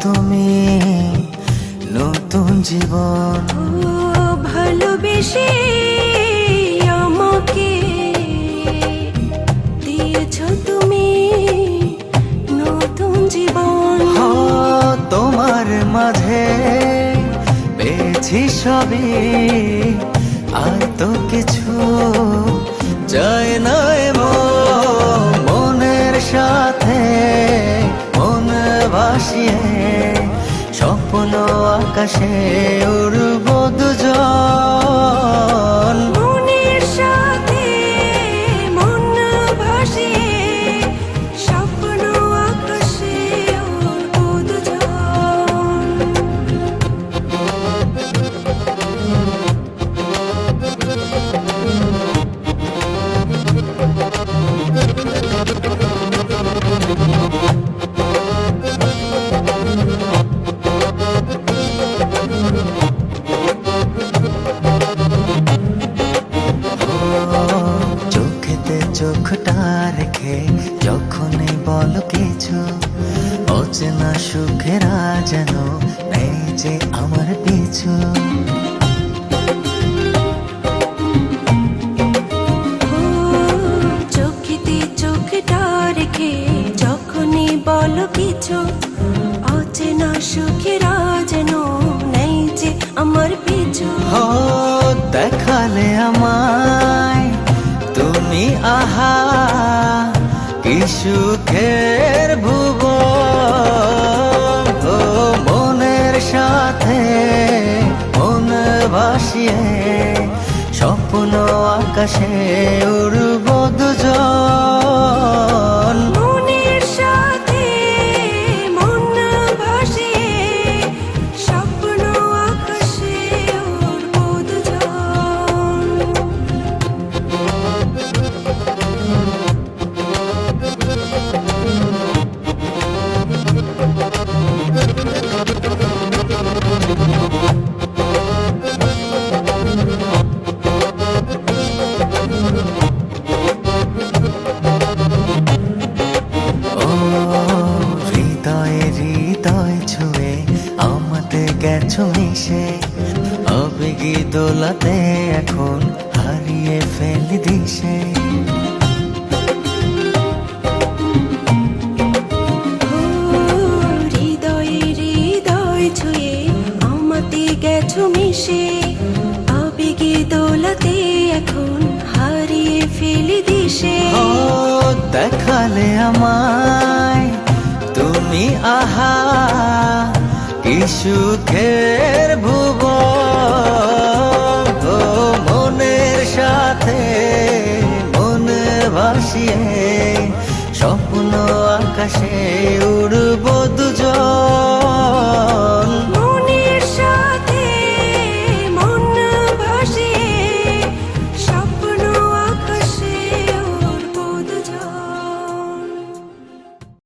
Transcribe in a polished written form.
তুমি নতুন জীবন। ভালোবেসে আমাকে দিয়েছ তুমি নতুন জীবন। তোমার মাঝে পেয়েছি সবই, আর তো কিছু চাই না। মনের সাথে মন ভাসিয়ে স্বপ্ন আকাশে উড়ব দুজন। মনের সাথে মন ভাসিয়ে স্বপ্ন আকাশে উড়ব দুজন। চোখেতে চোখটা রেখে যখনই বলো কিছু, অচেনা সুখেরা যেন নেই যে আমার পিছু। চোখেতে চোখটা রেখে যখনই বলো কিছু, অচেনা সুখেরা যেন নেই যে আমার পিছু। দেখালে আমায় তুমি আহা কি সুখের ভুবন। মনের সাথে মন ভাসিয়ে স্বপ্ন আকাশে উড়ব দুজন। মনের সাথে মন ভাসিয়ে স্বপ্ন আকাশে উড়ব দুজন। হৃদয় ছুঁয়ে আমাতে গেছো মিশে, আবেগে দোলাতে এখন হারিয়ে ফেলি দিশে। হৃদয় ছুঁয়ে আমাতে গেছো মিশে, আবেগে দোলাতে এখন হারিয়ে ফেলি দিশে। দেখালে আমায় তুমি আহা কি সুখের